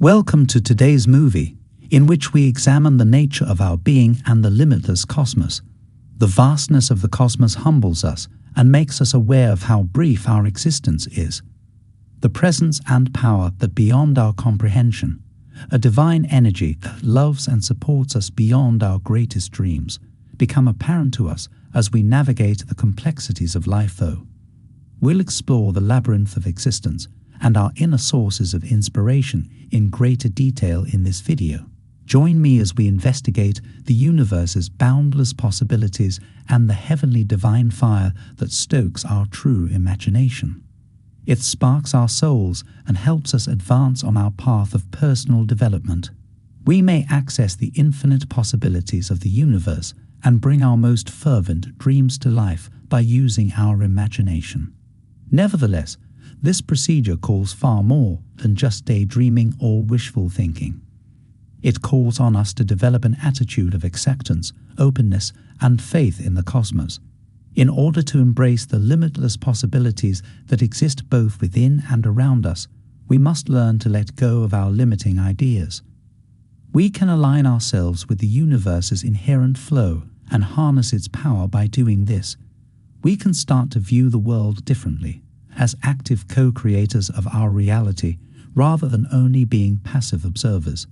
Welcome to today's movie, in which we examine the nature of our being and the limitless cosmos. The vastness of the cosmos humbles us and makes us aware of how brief our existence is. The presence and power that beyond our comprehension, a divine energy that loves and supports us beyond our greatest dreams, become apparent to us as we navigate the complexities of life. We'll explore the labyrinth of existence and our inner sources of inspiration in greater detail in this video. Join me as we investigate the universe's boundless possibilities and the heavenly divine fire that stokes our true imagination. It sparks our souls and helps us advance on our path of personal development. We may access the infinite possibilities of the universe and bring our most fervent dreams to life by using our imagination. Nevertheless, this procedure calls far more than just daydreaming or wishful thinking. It calls on us to develop an attitude of acceptance, openness, and faith in the cosmos. In order to embrace the limitless possibilities that exist both within and around us, we must learn to let go of our limiting ideas. We can align ourselves with the universe's inherent flow and harness its power. By doing this, we can start to view the world differently, as active co-creators of our reality rather than only being passive observers.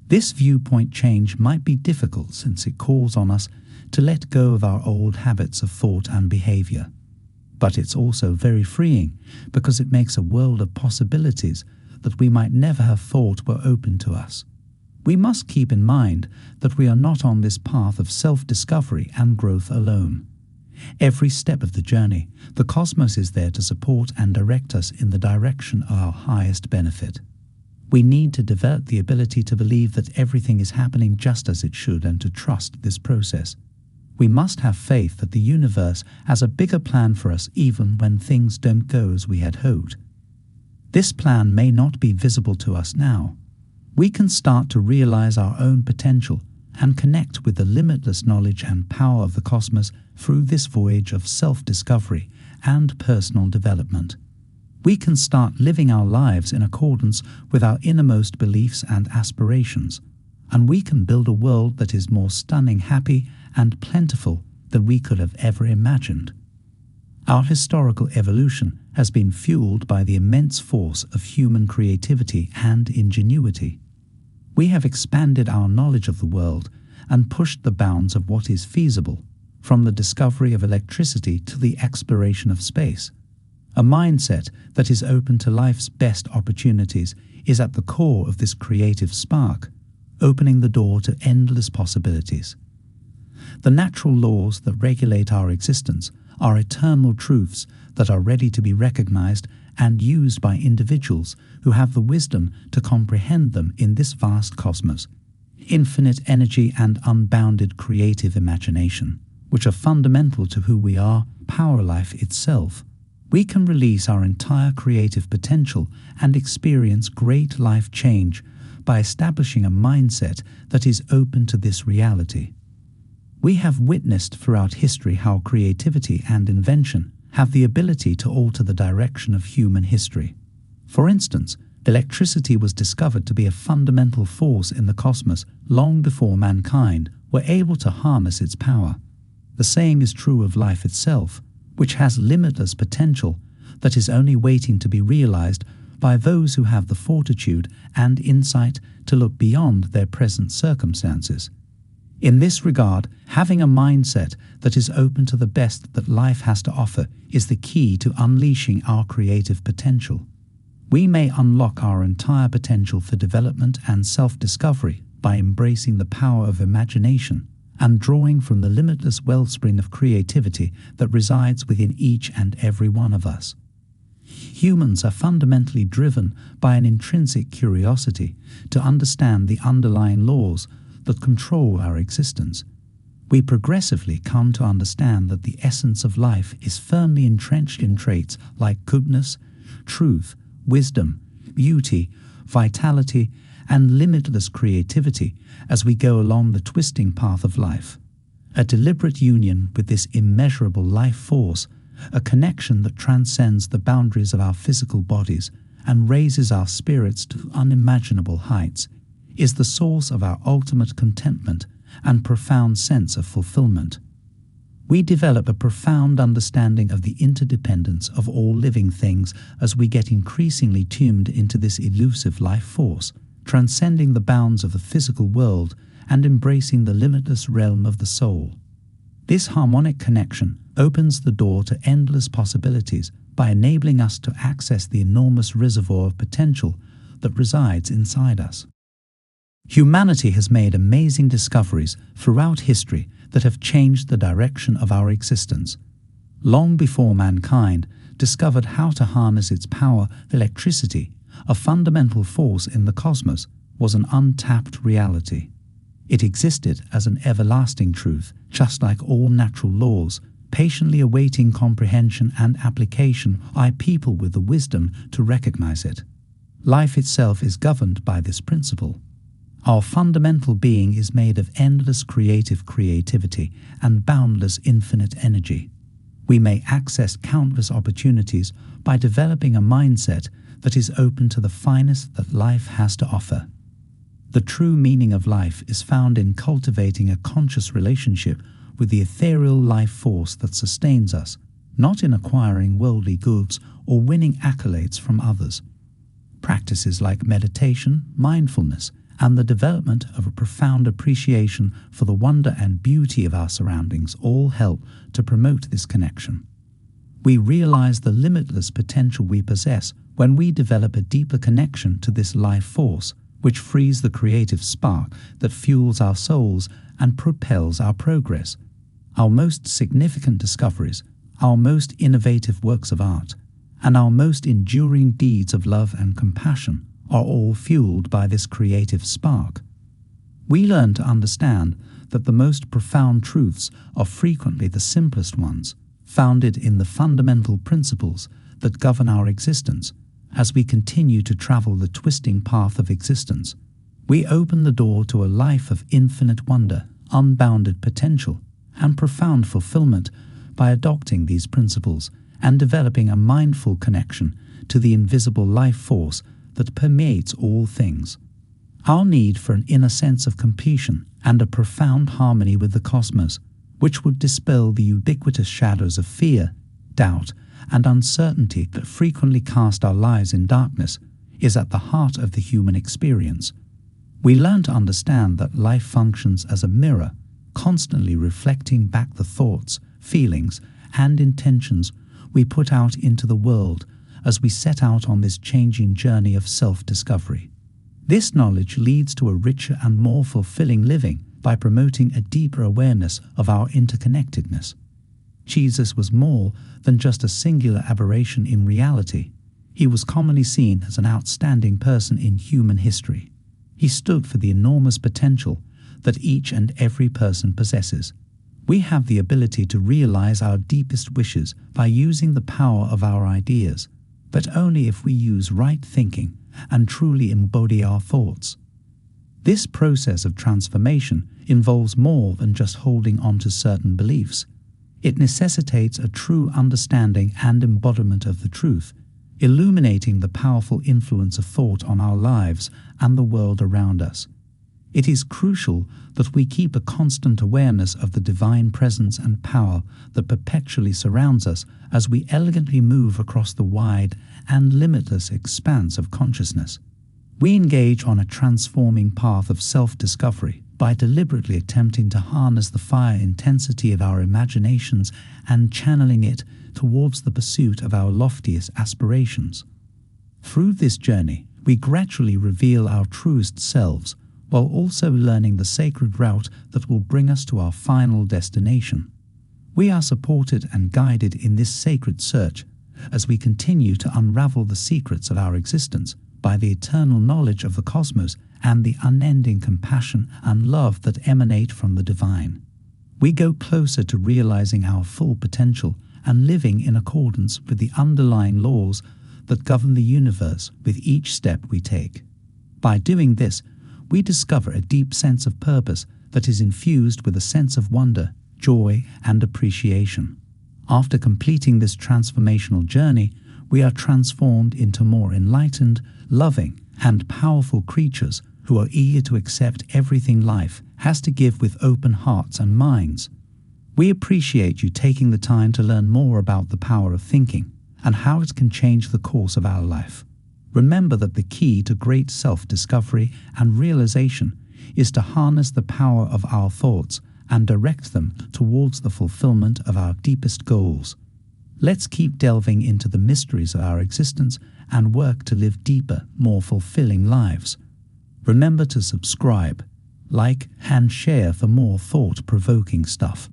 This viewpoint change might be difficult since it calls on us to let go of our old habits of thought and behavior. But it's also very freeing because it makes a world of possibilities that we might never have thought were open to us. We must keep in mind that we are not on this path of self-discovery and growth alone. Every step of the journey, the cosmos is there to support and direct us in the direction of our highest benefit. We need to develop the ability to believe that everything is happening just as it should and to trust this process. We must have faith that the universe has a bigger plan for us even when things don't go as we had hoped. This plan may not be visible to us now. We can start to realize our own potential and connect with the limitless knowledge and power of the cosmos through this voyage of self-discovery and personal development. We can start living our lives in accordance with our innermost beliefs and aspirations, and we can build a world that is more stunning, happy, and plentiful than we could have ever imagined. Our historical evolution has been fueled by the immense force of human creativity and ingenuity. We have expanded our knowledge of the world and pushed the bounds of what is feasible, from the discovery of electricity to the exploration of space. A mindset that is open to life's best opportunities is at the core of this creative spark, opening the door to endless possibilities. The natural laws that regulate our existence are eternal truths that are ready to be recognized and used by individuals who have the wisdom to comprehend them in this vast cosmos. Infinite energy and unbounded creative imagination, which are fundamental to who we are, power life itself. We can release our entire creative potential and experience great life change by establishing a mindset that is open to this reality. We have witnessed throughout history how creativity and invention have the ability to alter the direction of human history. For instance, electricity was discovered to be a fundamental force in the cosmos long before mankind were able to harness its power. The same is true of life itself, which has limitless potential that is only waiting to be realized by those who have the fortitude and insight to look beyond their present circumstances. In this regard, having a mindset that is open to the best that life has to offer is the key to unleashing our creative potential. We may unlock our entire potential for development and self-discovery by embracing the power of imagination and drawing from the limitless wellspring of creativity that resides within each and every one of us. Humans are fundamentally driven by an intrinsic curiosity to understand the underlying laws that control our existence. We progressively come to understand that the essence of life is firmly entrenched in traits like goodness, truth, wisdom, beauty, vitality, and limitless creativity as we go along the twisting path of life. A deliberate union with this immeasurable life force, a connection that transcends the boundaries of our physical bodies and raises our spirits to unimaginable heights, is the source of our ultimate contentment and profound sense of fulfillment. We develop a profound understanding of the interdependence of all living things as we get increasingly tuned into this elusive life force, transcending the bounds of the physical world and embracing the limitless realm of the soul. This harmonic connection opens the door to endless possibilities by enabling us to access the enormous reservoir of potential that resides inside us. Humanity has made amazing discoveries throughout history that have changed the direction of our existence. Long before mankind discovered how to harness its power, electricity, a fundamental force in the cosmos, was an untapped reality. It existed as an everlasting truth, just like all natural laws, patiently awaiting comprehension and application by people with the wisdom to recognize it. Life itself is governed by this principle. Our fundamental being is made of endless creativity and boundless infinite energy. We may access countless opportunities by developing a mindset that is open to the finest that life has to offer. The true meaning of life is found in cultivating a conscious relationship with the ethereal life force that sustains us, not in acquiring worldly goods or winning accolades from others. Practices like meditation, mindfulness, and the development of a profound appreciation for the wonder and beauty of our surroundings all help to promote this connection. We realize the limitless potential we possess when we develop a deeper connection to this life force, which frees the creative spark that fuels our souls and propels our progress. Our most significant discoveries, our most innovative works of art, and our most enduring deeds of love and compassion are all fueled by this creative spark. We learn to understand that the most profound truths are frequently the simplest ones, founded in the fundamental principles that govern our existence. As we continue to travel the twisting path of existence, we open the door to a life of infinite wonder, unbounded potential, and profound fulfillment by adopting these principles and developing a mindful connection to the invisible life force that permeates all things. Our need for an inner sense of completion and a profound harmony with the cosmos, which would dispel the ubiquitous shadows of fear, doubt, and uncertainty that frequently cast our lives in darkness, is at the heart of the human experience. We learn to understand that life functions as a mirror, constantly reflecting back the thoughts, feelings, and intentions we put out into the world as we set out on this changing journey of self-discovery. This knowledge leads to a richer and more fulfilling living by promoting a deeper awareness of our interconnectedness. Jesus was more than just a singular aberration in reality. He was commonly seen as an outstanding person in human history. He stood for the enormous potential that each and every person possesses. We have the ability to realize our deepest wishes by using the power of our ideas, but only if we use right thinking and truly embody our thoughts. This process of transformation involves more than just holding on to certain beliefs. It necessitates a true understanding and embodiment of the truth, illuminating the powerful influence of thought on our lives and the world around us. It is crucial that we keep a constant awareness of the divine presence and power that perpetually surrounds us as we elegantly move across the wide and limitless expanse of consciousness. We engage on a transforming path of self-discovery by deliberately attempting to harness the fire intensity of our imaginations and channeling it towards the pursuit of our loftiest aspirations. Through this journey, we gradually reveal our truest selves, while also learning the sacred route that will bring us to our final destination. We are supported and guided in this sacred search as we continue to unravel the secrets of our existence by the eternal knowledge of the cosmos and the unending compassion and love that emanate from the divine. We go closer to realizing our full potential and living in accordance with the underlying laws that govern the universe with each step we take. By doing this, we discover a deep sense of purpose that is infused with a sense of wonder, joy, and appreciation. After completing this transformational journey, we are transformed into more enlightened, loving, and powerful creatures who are eager to accept everything life has to give with open hearts and minds. We appreciate you taking the time to learn more about the power of thinking and how it can change the course of our life. Remember that the key to great self-discovery and realization is to harness the power of our thoughts and direct them towards the fulfillment of our deepest goals. Let's keep delving into the mysteries of our existence and work to live deeper, more fulfilling lives. Remember to subscribe, like, and share for more thought-provoking stuff.